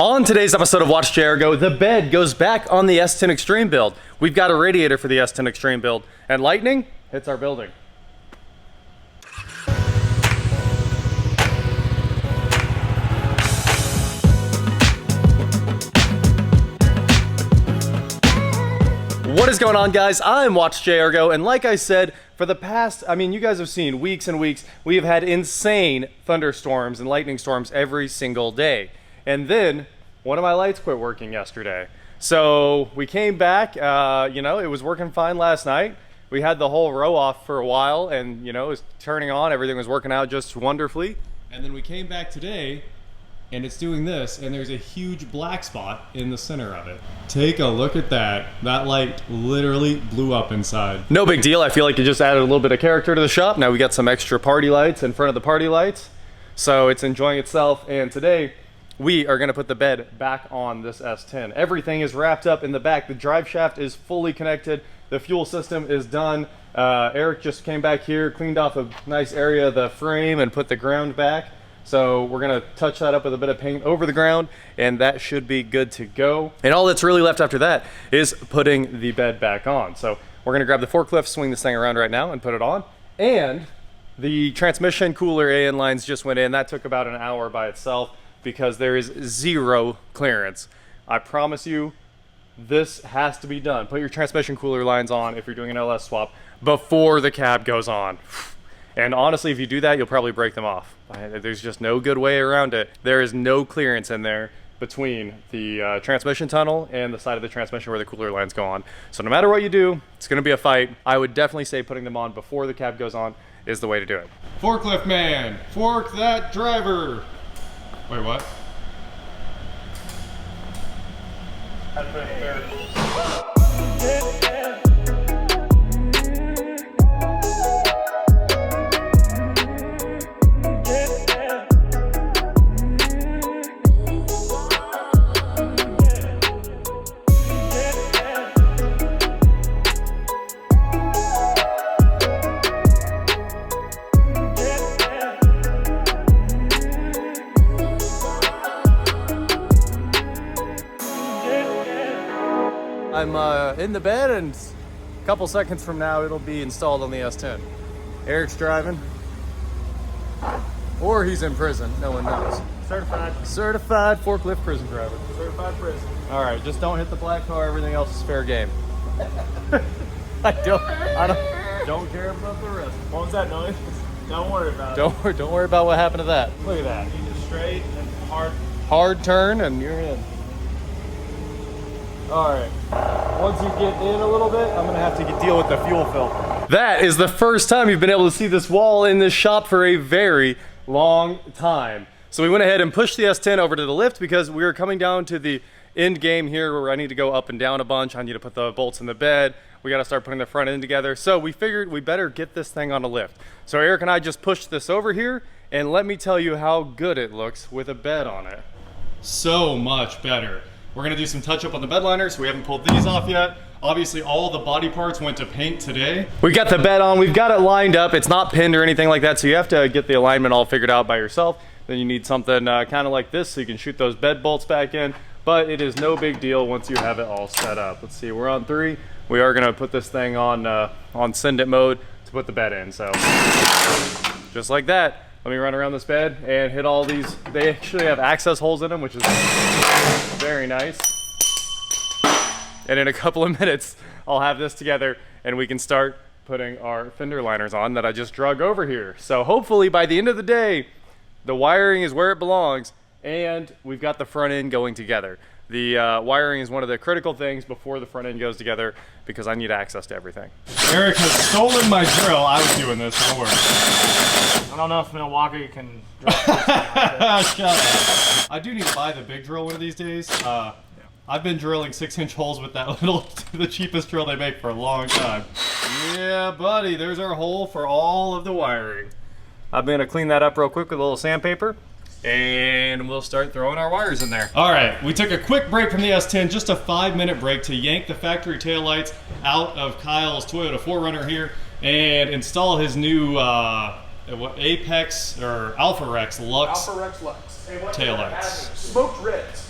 On today's episode of Watch JR Go, the bed goes back on the S-10 Xtreme build. We've got a radiator for the S-10 Xtreme build, and lightning hits our building. What is going on, guys? I'm Watch JR Go, and like I said, for the past, you guys have seen weeks and weeks, we have had insane thunderstorms and lightning storms every single day. And then one of my lights quit working yesterday. So we came back, it was working fine last night. We had the whole row off for a while and, it was turning on, everything was working out just wonderfully. And then we came back today and it's doing this, and there's a huge black spot in the center of it. Take a look at that. That light literally blew up inside. No big deal. I feel like it just added a little bit of character to the shop. Now we got some extra party lights in front of the party lights. So it's enjoying itself, and today we are gonna put the bed back on this S10. Everything is wrapped up in the back. The drive shaft is fully connected. The fuel system is done. Eric just came back here, cleaned off a nice area of the frame and put the ground back. So we're gonna touch that up with a bit of paint over the ground, and that should be good to go. And all that's really left after that is putting the bed back on. So we're gonna grab the forklift, swing this thing around right now and put it on. And the transmission cooler AN lines just went in. That took about an hour by itself because there is zero clearance. I promise you, this has to be done. Put your transmission cooler lines on if you're doing an LS swap before the cab goes on. And honestly, if you do that, you'll probably break them off. There's just no good way around it. There is no clearance in there between the transmission tunnel and the side of the transmission where the cooler lines go on. So no matter what you do, it's gonna be a fight. I would definitely say putting them on before the cab goes on is the way to do it. Forklift man, fork that driver. Wait, what? I'm in the bed, and a couple seconds from now it'll be installed on the S10. Eric's driving, or he's in prison, no one knows. Certified forklift prison driver. Certified prison. All right, just don't hit the black car, everything else is fair game. I don't care about the rest. What was that noise? Don't worry about it. Don't worry about what happened to that. Look at that. You just straight and hard. Hard turn and you're in. All right, once you get in a little bit, I'm gonna have to deal with the fuel filter. That is the first time you've been able to see this wall in this shop for a very long time. So we went ahead and pushed the S10 over to the lift because we were coming down to the end game here where I need to go up and down a bunch. I need to put the bolts in the bed. We gotta start putting the front end together. So we figured we better get this thing on a lift. So Eric and I just pushed this over here, and let me tell you how good it looks with a bed on it. So much better. We're gonna do some touch up on the bed liners. We haven't pulled these off yet. Obviously all the body parts went to paint today. We got the bed on, we've got it lined up. It's not pinned or anything like that, so you have to get the alignment all figured out by yourself. Then you need something kind of like this so you can shoot those bed bolts back in, but it is no big deal once you have it all set up. Let's see, we're on 3. We are gonna put this thing on send it mode to put the bed in, so just like that. Let me run around this bed and hit all these. They actually have access holes in them, which is very nice. And in a couple of minutes, I'll have this together and we can start putting our fender liners on that I just drug over here. So hopefully by the end of the day, the wiring is where it belongs and we've got the front end going together. The wiring is one of the critical things before the front end goes together because I need access to everything. Eric has stolen my drill. I was doing this, don't worry. I don't know if Milwaukee can drill like Shut up. I do need to buy the big drill one of these days. I've been drilling 6-inch holes with that the cheapest drill they make for a long time. Yeah, buddy, there's our hole for all of the wiring. I'm gonna clean that up real quick with a little sandpaper, and we'll start throwing our wires in there. All right, we took a quick break from the S10, just a 5-minute break to yank the factory taillights out of Kyle's Toyota 4Runner here and install his new Apex or Alpha Rex Lux Alpha Rex Lux. Hey, taillights. Smoked ribs.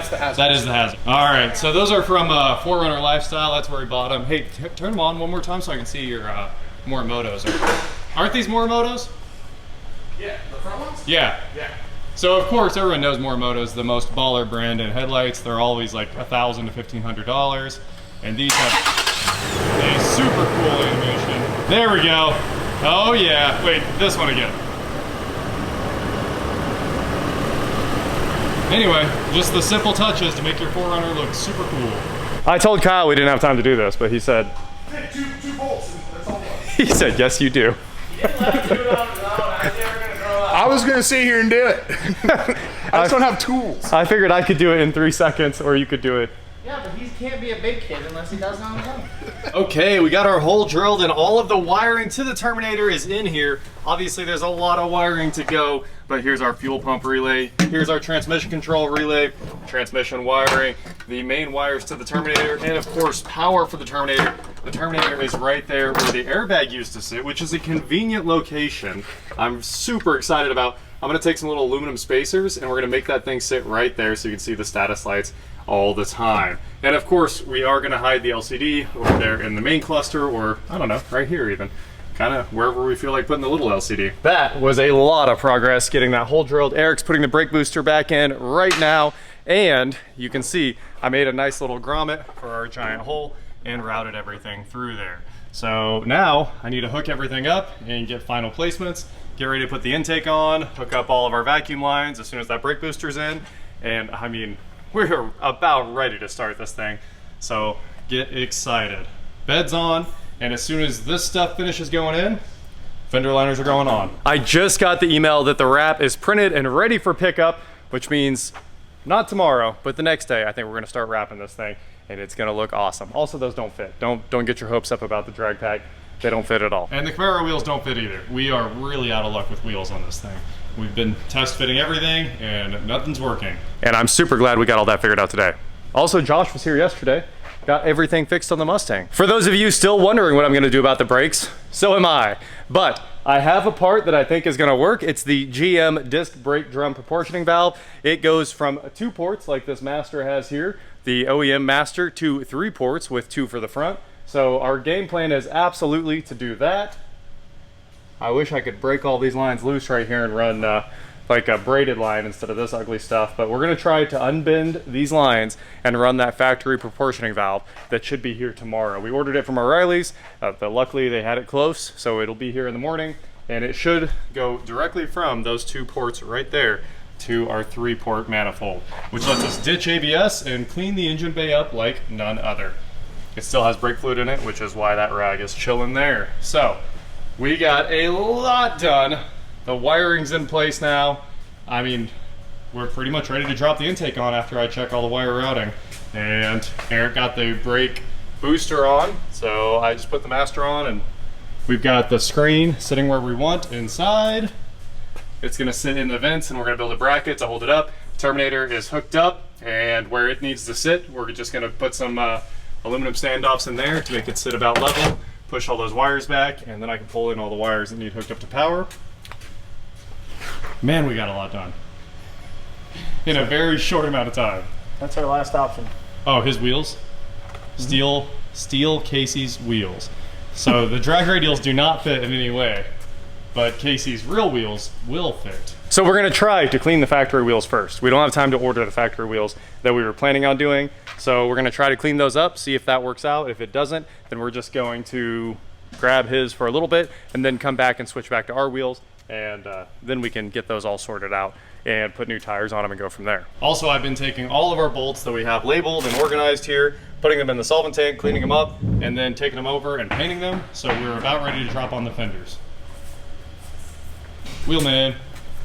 That's the hazard. That is the hazard. All right, so those are from 4Runner Lifestyle. That's where we bought them. Hey, turn them on one more time so I can see your Morimotos. Aren't these Morimotos? Yeah, the front ones? Yeah. Yeah. So of course everyone knows Morimoto's the most baller brand in headlights. They're always like $1,000 to $1,500, and these have a super cool animation. There we go. Oh yeah. Wait, this one again. Anyway, just the simple touches to make your 4Runner look super cool. I told Kyle we didn't have time to do this, but he said... Two bolts, that's all. He said, yes, you do. I was going to sit here and do it. I just don't have tools. I figured I could do it in 3 seconds, or you could do it. Yeah, but he can't be a big kid unless he does it on his own. Okay, we got our hole drilled and all of the wiring to the Terminator is in here. Obviously there's a lot of wiring to go, but here's our fuel pump relay, here's our transmission control relay, transmission wiring, the main wires to the Terminator, and of course power for the Terminator. The Terminator is right there where the airbag used to sit, which is a convenient location. I'm super excited about. I'm gonna take some little aluminum spacers and we're gonna make that thing sit right there so you can see the status lights all the time. And of course, we are gonna hide the LCD over there in the main cluster, or I don't know, right here even. Kind of wherever we feel like putting the little LCD. That was a lot of progress getting that hole drilled. Eric's putting the brake booster back in right now. And you can see, I made a nice little grommet for our giant hole and routed everything through there. So now I need to hook everything up and get final placements, get ready to put the intake on, hook up all of our vacuum lines as soon as that brake booster's in. And I mean, we're about ready to start this thing. So get excited. Bed's on, and as soon as this stuff finishes going in, fender liners are going on. I just got the email that the wrap is printed and ready for pickup, which means not tomorrow, but the next day, I think we're gonna start wrapping this thing, and it's gonna look awesome. Also, those don't fit. Don't get your hopes up about the drag pack. They don't fit at all. And the Camaro wheels don't fit either. We are really out of luck with wheels on this thing. We've been test fitting everything and nothing's working. And I'm super glad we got all that figured out today. Also, Josh was here yesterday, got everything fixed on the Mustang. For those of you still wondering what I'm gonna do about the brakes, so am I. But I have a part that I think is gonna work. It's the GM disc brake drum proportioning valve. It goes from 2 ports like this Master has here, the OEM Master, to 3 ports with 2 for the front. So our game plan is absolutely to do that. I wish I could break all these lines loose right here and run like a braided line instead of this ugly stuff, but we're gonna try to unbend these lines and run that factory proportioning valve that should be here tomorrow. We ordered it from O'Reilly's, but luckily they had it close, so it'll be here in the morning, and it should go directly from those 2 ports right there to our 3-port manifold, which lets us ditch ABS and clean the engine bay up like none other. It still has brake fluid in it, which is why that rag is chilling there. So we got a lot done. The wiring's in place now. I mean, we're pretty much ready to drop the intake on after I check all the wire routing. And Eric got the brake booster on, so I just put the Master on, and we've got the screen sitting where we want inside. It's gonna sit in the vents, and we're gonna build a bracket to hold it up. Terminator is hooked up, and where it needs to sit, we're just gonna put some aluminum standoffs in there to make it sit about level, push all those wires back, and then I can pull in all the wires that need hooked up to power. Man, we got a lot done in a very short amount of time. That's our last option. Oh, his wheels? Steel Casey's wheels. So the drag radials do not fit in any way, but Casey's real wheels will fit. So we're gonna try to clean the factory wheels first. We don't have time to order the factory wheels that we were planning on doing. So we're gonna try to clean those up, see if that works out. If it doesn't, then we're just going to grab his for a little bit and then come back and switch back to our wheels. And then we can get those all sorted out and put new tires on them and go from there. Also, I've been taking all of our bolts that we have labeled and organized here, putting them in the solvent tank, cleaning them up, and then taking them over and painting them. So we're about ready to drop on the fenders. Wheelman.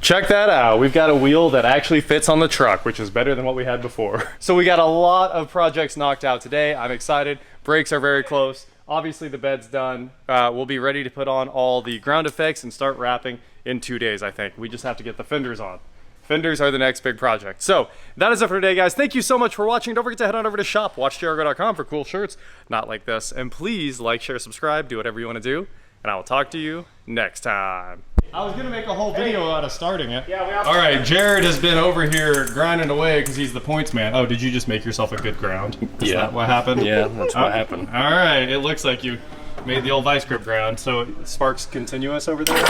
Check that out. We've got a wheel that actually fits on the truck, which is better than what we had before. So we got a lot of projects knocked out today. I'm excited. Brakes are very close. Obviously the bed's done. We'll be ready to put on all the ground effects and start wrapping in 2 days, I think. We just have to get the fenders on. Fenders are the next big project. So that is it for today, guys. Thank you so much for watching. Don't forget to head on over to shop.watchjargo.com for cool shirts, not like this. And please like, share, subscribe, do whatever you want to do. And I will talk to you next time. I was gonna make a whole video out of starting it. Yeah, we have. All right, Jared has been over here grinding away because he's the points man. Oh, did you just make yourself a good ground? Is that what happened? Yeah, that's what happened. All right, it looks like you made the old vice grip ground. So sparks continuous over there. All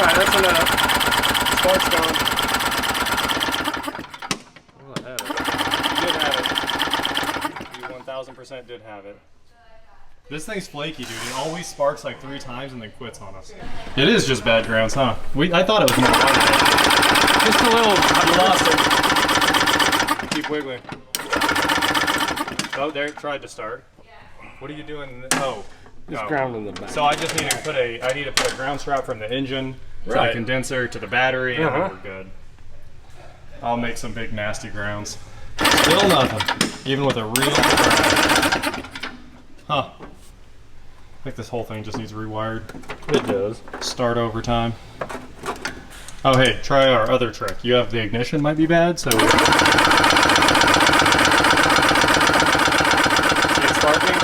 right, that's enough. Sparks gone. Oh, I had it. You did have it. You 1000% did have it. This thing's flaky, dude. It always sparks like 3 times and then quits on us. It is just bad grounds, huh? I thought it was more like Just a little. You lost it. Keep wiggling. Oh, there it tried to start. What are you doing? Oh. Just no. ground in the back. So I just need to put a ground strap from the engine to the condenser to the battery, and then we're good. I'll make some big nasty grounds. Still nothing, even with a real ground. Huh. I think this whole thing just needs rewired. It does. Start over time. Oh hey, try our other trick. You have the ignition might be bad, so it's sparking.